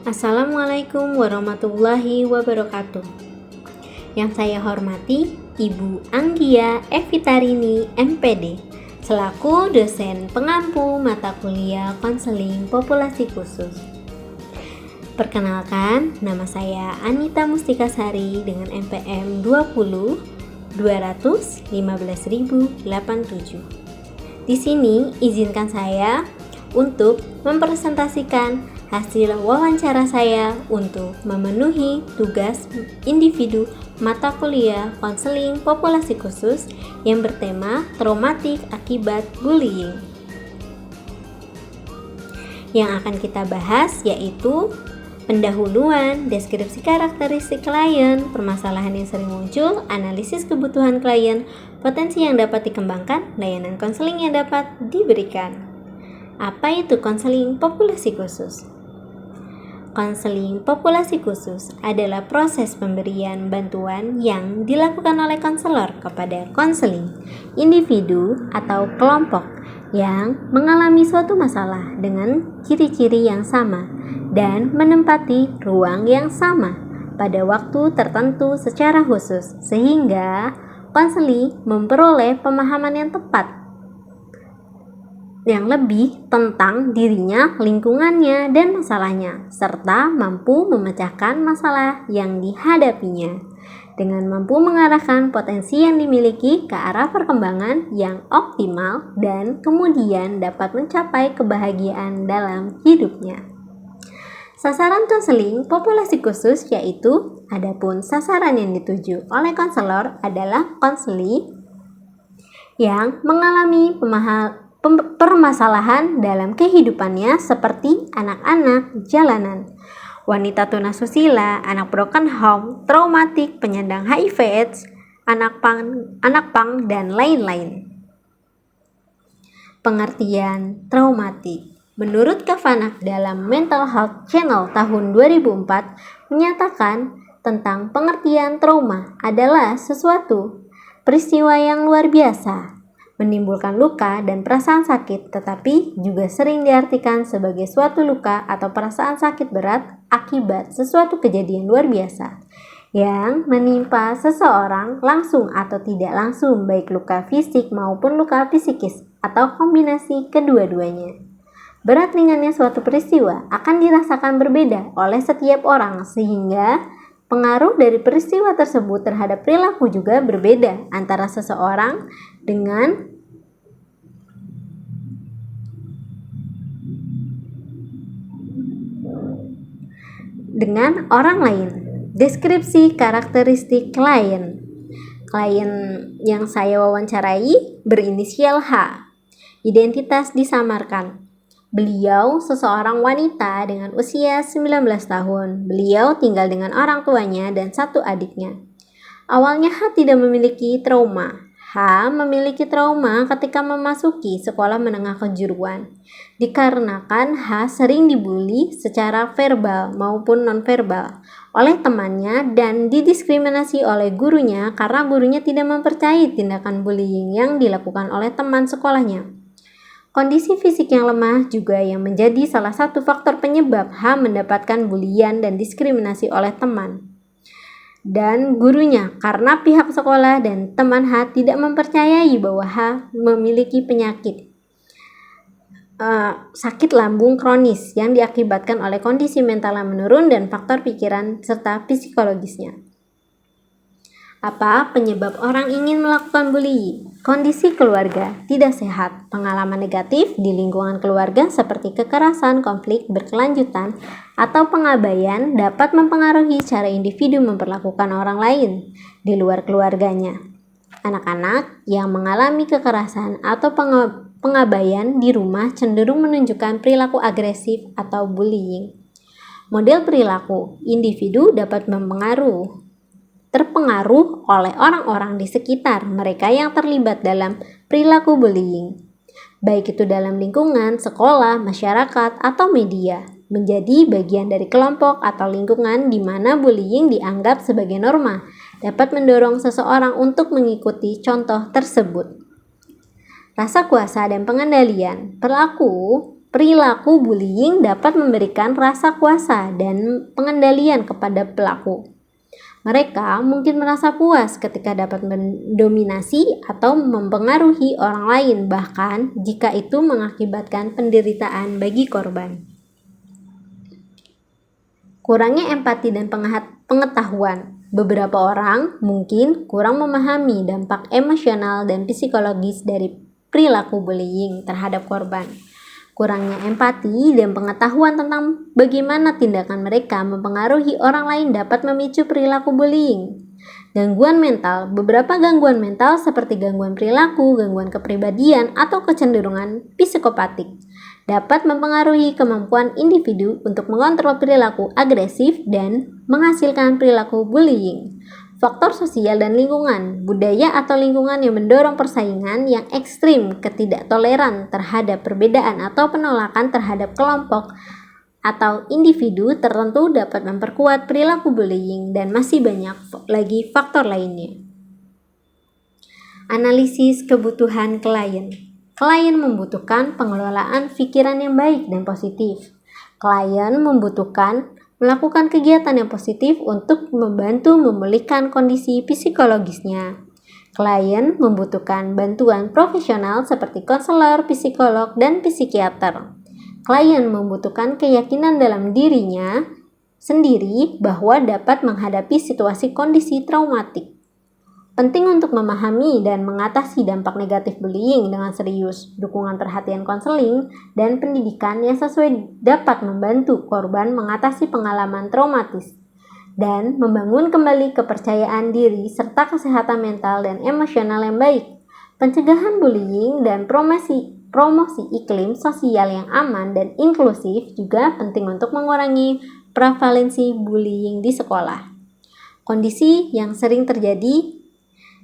Assalamualaikum warahmatullahi wabarakatuh. Yang saya hormati Ibu Anggia Evitarini MPD selaku dosen pengampu mata kuliah konseling populasi khusus. Perkenalkan, nama saya Anita Mustikasari dengan NPM 20 215.087. Di sini izinkan saya untuk mempresentasikan hasil wawancara saya untuk memenuhi tugas individu mata kuliah konseling populasi khusus yang bertema traumatik akibat bullying. Yang akan kita bahas yaitu pendahuluan, deskripsi karakteristik klien, permasalahan yang sering muncul, analisis kebutuhan klien, potensi yang dapat dikembangkan, layanan konseling yang dapat diberikan. Apa itu konseling populasi khusus? Konseling populasi khusus adalah proses pemberian bantuan yang dilakukan oleh konselor kepada konseling, individu atau kelompok yang mengalami suatu masalah dengan ciri-ciri yang sama dan menempati ruang yang sama pada waktu tertentu secara khusus, sehingga konseli memperoleh pemahaman yang tepat yang lebih tentang dirinya, lingkungannya, dan masalahnya, serta mampu memecahkan masalah yang dihadapinya dengan mampu mengarahkan potensi yang dimiliki ke arah perkembangan yang optimal dan kemudian dapat mencapai kebahagiaan dalam hidupnya. Sasaran konseling populasi khusus yaitu, adapun sasaran yang dituju oleh konselor adalah konseli yang mengalami permasalahan dalam kehidupannya seperti anak-anak jalanan, wanita tunasusila, anak broken home, traumatik, penyandang HIV/AIDS, anak pang, dan lain-lain. Pengertian traumatik. Menurut Kavanagh dalam Mental Health Channel tahun 2004 menyatakan tentang pengertian trauma adalah sesuatu peristiwa yang luar biasa, menimbulkan luka dan perasaan sakit, tetapi juga sering diartikan sebagai suatu luka atau perasaan sakit berat akibat sesuatu kejadian luar biasa yang menimpa seseorang langsung atau tidak langsung, baik luka fisik maupun luka psikis atau kombinasi kedua-duanya. Berat ringannya suatu peristiwa akan dirasakan berbeda oleh setiap orang, sehingga pengaruh dari peristiwa tersebut terhadap perilaku juga berbeda antara seseorang dengan orang lain. Deskripsi karakteristik klien. Klien yang saya wawancarai berinisial H. Identitas disamarkan. Beliau seseorang wanita dengan usia 19 tahun. Beliau tinggal dengan orang tuanya dan satu adiknya. Awalnya H tidak memiliki trauma. H memiliki trauma ketika memasuki sekolah menengah kejuruan, dikarenakan H sering dibully secara verbal maupun nonverbal oleh temannya dan didiskriminasi oleh gurunya karena gurunya tidak mempercayai tindakan bullying yang dilakukan oleh teman sekolahnya. Kondisi fisik yang lemah juga yang menjadi salah satu faktor penyebab H mendapatkan bulian dan diskriminasi oleh teman dan gurunya karena pihak sekolah dan teman H tidak mempercayai bahwa H memiliki penyakit sakit lambung kronis yang diakibatkan oleh kondisi mental yang menurun dan faktor pikiran serta psikologisnya. Apa penyebab orang ingin melakukan bullying? Kondisi keluarga tidak sehat, pengalaman negatif di lingkungan keluarga seperti kekerasan, konflik berkelanjutan, atau pengabaian dapat mempengaruhi cara individu memperlakukan orang lain di luar keluarganya. Anak-anak yang mengalami kekerasan atau pengabaian di rumah cenderung menunjukkan perilaku agresif atau bullying. Model perilaku individu dapat terpengaruh oleh orang-orang di sekitar mereka yang terlibat dalam perilaku bullying, baik itu dalam lingkungan, sekolah, masyarakat, atau media, menjadi bagian dari kelompok atau lingkungan di mana bullying dianggap sebagai norma, dapat mendorong seseorang untuk mengikuti contoh tersebut. Rasa kuasa dan pengendalian. Perilaku Perilaku bullying dapat memberikan rasa kuasa dan pengendalian kepada pelaku. Mereka mungkin merasa puas ketika dapat mendominasi atau mempengaruhi orang lain, bahkan jika itu mengakibatkan penderitaan bagi korban. Kurangnya empati dan pengetahuan. Beberapa orang mungkin kurang memahami dampak emosional dan psikologis dari perilaku bullying terhadap korban. Kurangnya empati dan pengetahuan tentang bagaimana tindakan mereka mempengaruhi orang lain dapat memicu perilaku bullying. Gangguan mental. Beberapa gangguan mental seperti gangguan perilaku, gangguan kepribadian, atau kecenderungan psikopatik dapat mempengaruhi kemampuan individu untuk mengontrol perilaku agresif dan menghasilkan perilaku bullying. Faktor sosial dan lingkungan, budaya atau lingkungan yang mendorong persaingan yang ekstrim, ketidaktoleran terhadap perbedaan atau penolakan terhadap kelompok atau individu tertentu dapat memperkuat perilaku bullying, dan masih banyak lagi faktor lainnya. Analisis kebutuhan klien. Klien membutuhkan pengelolaan pikiran yang baik dan positif. Klien membutuhkan melakukan kegiatan yang positif untuk membantu memulihkan kondisi psikologisnya. Klien membutuhkan bantuan profesional seperti konselor, psikolog, dan psikiater. Klien membutuhkan keyakinan dalam dirinya sendiri bahwa dapat menghadapi situasi kondisi traumatik. Penting untuk memahami dan mengatasi dampak negatif bullying dengan serius. Dukungan perhatian konseling dan pendidikan yang sesuai dapat membantu korban mengatasi pengalaman traumatis dan membangun kembali kepercayaan diri serta kesehatan mental dan emosional yang baik. Pencegahan bullying dan promosi iklim sosial yang aman dan inklusif juga penting untuk mengurangi prevalensi bullying di sekolah. Kondisi yang sering terjadi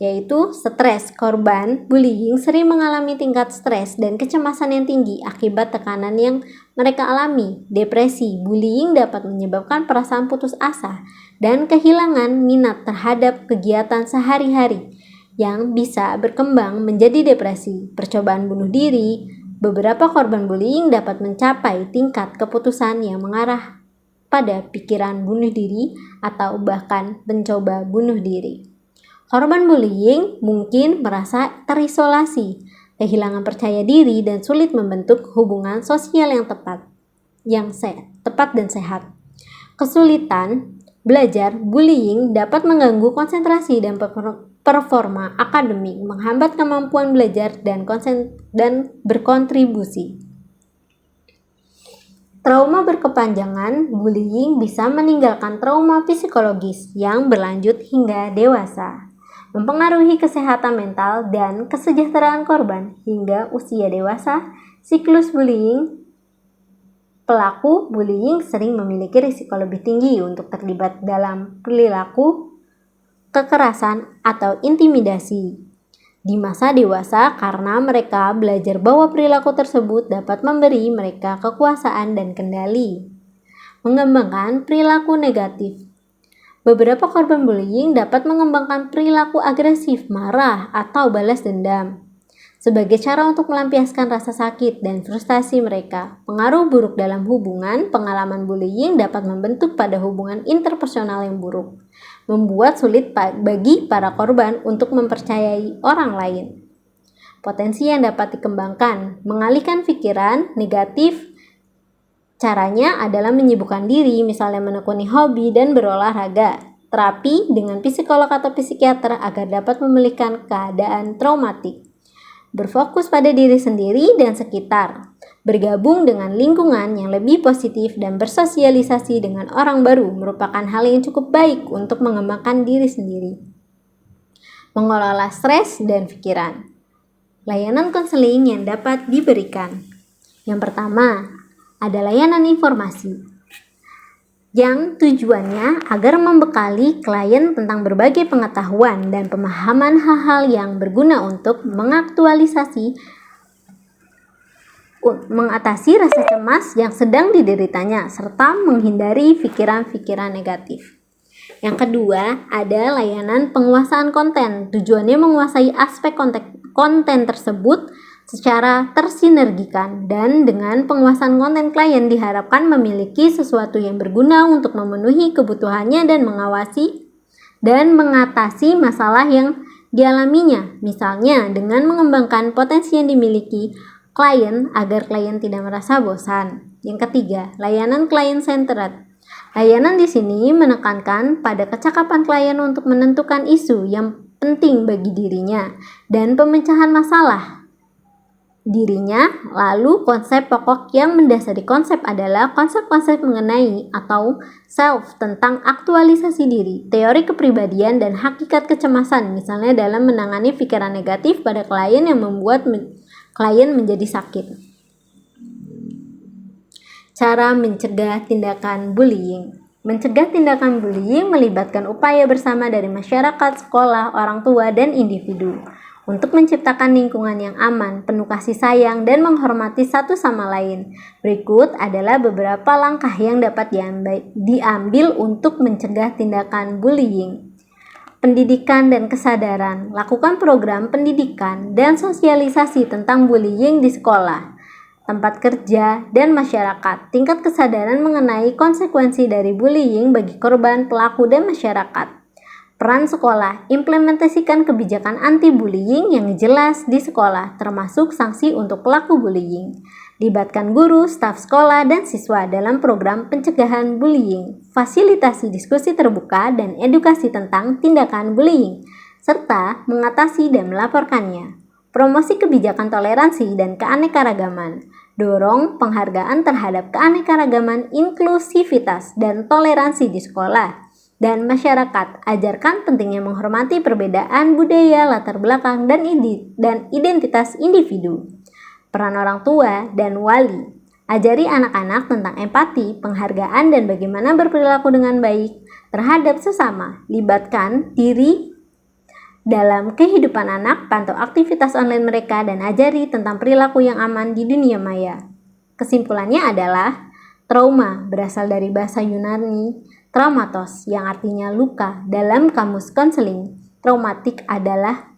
yaitu stres. Korban bullying sering mengalami tingkat stres dan kecemasan yang tinggi akibat tekanan yang mereka alami. Depresi. Bullying dapat menyebabkan perasaan putus asa dan kehilangan minat terhadap kegiatan sehari-hari yang bisa berkembang menjadi depresi. Percobaan bunuh diri. Beberapa korban bullying dapat mencapai tingkat keputusan yang mengarah pada pikiran bunuh diri atau bahkan mencoba bunuh diri. Korban bullying mungkin merasa terisolasi, kehilangan percaya diri, dan sulit membentuk hubungan sosial yang tepat dan sehat. Kesulitan belajar. Bullying dapat mengganggu konsentrasi dan performa akademik, menghambat kemampuan belajar dan berkontribusi. Trauma berkepanjangan. Bullying bisa meninggalkan trauma psikologis yang berlanjut hingga dewasa, mempengaruhi kesehatan mental dan kesejahteraan korban hingga usia dewasa. Siklus bullying. Pelaku bullying sering memiliki risiko lebih tinggi untuk terlibat dalam perilaku kekerasan atau intimidasi di masa dewasa karena mereka belajar bahwa perilaku tersebut dapat memberi mereka kekuasaan dan kendali. Mengembangkan perilaku negatif. Beberapa korban bullying dapat mengembangkan perilaku agresif, marah, atau balas dendam sebagai cara untuk melampiaskan rasa sakit dan frustasi mereka. Pengaruh buruk dalam hubungan. Pengalaman bullying dapat membentuk pada hubungan interpersonal yang buruk, membuat sulit bagi para korban untuk mempercayai orang lain. Potensi yang dapat dikembangkan. Mengalihkan pikiran negatif. Caranya adalah menyibukkan diri, misalnya menekuni hobi dan berolahraga. Terapi dengan psikolog atau psikiater agar dapat memulihkan keadaan traumatik. Berfokus pada diri sendiri dan sekitar. Bergabung dengan lingkungan yang lebih positif dan bersosialisasi dengan orang baru merupakan hal yang cukup baik untuk mengembangkan diri sendiri. Mengelola stres dan pikiran. Layanan konseling yang dapat diberikan. Yang pertama, ada layanan informasi yang tujuannya agar membekali klien tentang berbagai pengetahuan dan pemahaman hal-hal yang berguna untuk mengatasi rasa cemas yang sedang dideritanya serta menghindari pikiran-pikiran negatif. Yang kedua, ada layanan penguasaan konten. Tujuannya menguasai aspek konten tersebut secara tersinergikan, dan dengan penguasaan konten klien diharapkan memiliki sesuatu yang berguna untuk memenuhi kebutuhannya dan mengawasi dan mengatasi masalah yang dialaminya, misalnya dengan mengembangkan potensi yang dimiliki klien agar klien tidak merasa bosan. Yang ketiga, layanan client-centered. Layanan di sini menekankan pada kecakapan klien untuk menentukan isu yang penting bagi dirinya dan pemecahan masalah dirinya. Lalu konsep pokok yang mendasari konsep adalah konsep-konsep mengenai atau self tentang aktualisasi diri, teori kepribadian, dan hakikat kecemasan, misalnya dalam menangani pikiran negatif pada klien yang membuat klien menjadi sakit. Cara mencegah tindakan bullying. Mencegah tindakan bullying melibatkan upaya bersama dari masyarakat, sekolah, orang tua, dan individu untuk menciptakan lingkungan yang aman, penuh kasih sayang, dan menghormati satu sama lain. Berikut adalah beberapa langkah yang dapat diambil untuk mencegah tindakan bullying. Pendidikan dan kesadaran. Lakukan program pendidikan dan sosialisasi tentang bullying di sekolah, tempat kerja, dan masyarakat. Tingkat kesadaran mengenai konsekuensi dari bullying bagi korban, pelaku, dan masyarakat. Peran sekolah, implementasikan kebijakan anti-bullying yang jelas di sekolah, termasuk sanksi untuk pelaku bullying. Libatkan guru, staf sekolah, dan siswa dalam program pencegahan bullying. Fasilitasi diskusi terbuka dan edukasi tentang tindakan bullying, serta mengatasi dan melaporkannya. Promosi kebijakan toleransi dan keanekaragaman. Dorong penghargaan terhadap keanekaragaman, inklusivitas, dan toleransi di sekolah dan masyarakat. Ajarkan pentingnya menghormati perbedaan budaya, latar belakang, dan identitas individu. Peran orang tua dan wali. Ajari anak-anak tentang empati, penghargaan, dan bagaimana berperilaku dengan baik terhadap sesama. Libatkan diri dalam kehidupan anak, pantau aktivitas online mereka, dan ajari tentang perilaku yang aman di dunia maya. Kesimpulannya adalah, trauma berasal dari bahasa Yunani traumatos yang artinya luka. Dalam kamus konseling, traumatik adalah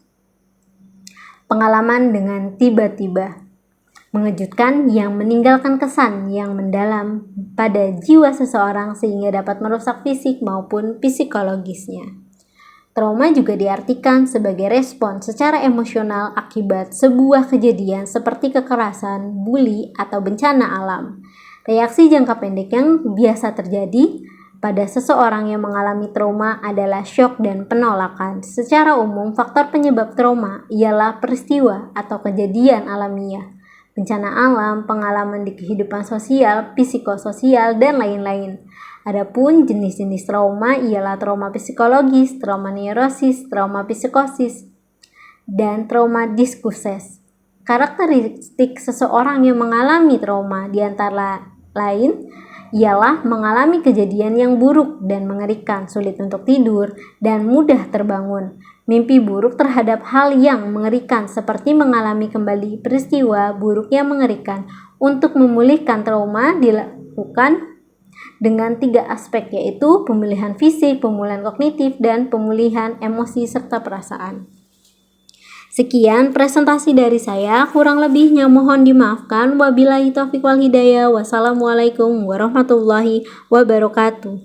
pengalaman dengan tiba-tiba mengejutkan yang meninggalkan kesan yang mendalam pada jiwa seseorang sehingga dapat merusak fisik maupun psikologisnya. Trauma juga diartikan sebagai respon secara emosional akibat sebuah kejadian seperti kekerasan, bully, atau bencana alam. Reaksi jangka pendek yang biasa terjadi pada seseorang yang mengalami trauma adalah syok dan penolakan. Secara umum, faktor penyebab trauma ialah peristiwa atau kejadian alamiah, bencana alam, pengalaman di kehidupan sosial, psikososial, dan lain-lain. Adapun jenis-jenis trauma ialah trauma psikologis, trauma neurosis, trauma psikosis, dan trauma diskurses. Karakteristik seseorang yang mengalami trauma diantara lain ialah mengalami kejadian yang buruk dan mengerikan, sulit untuk tidur, dan mudah terbangun. Mimpi buruk terhadap hal yang mengerikan seperti mengalami kembali peristiwa buruk yang mengerikan. Untuk memulihkan trauma dilakukan dengan 3 aspek, yaitu pemulihan fisik, pemulihan kognitif, dan pemulihan emosi serta perasaan. Sekian presentasi dari saya, kurang lebihnya mohon dimaafkan. Wabillahi taufiq wal hidayah. Wassalamualaikum warahmatullahi wabarakatuh.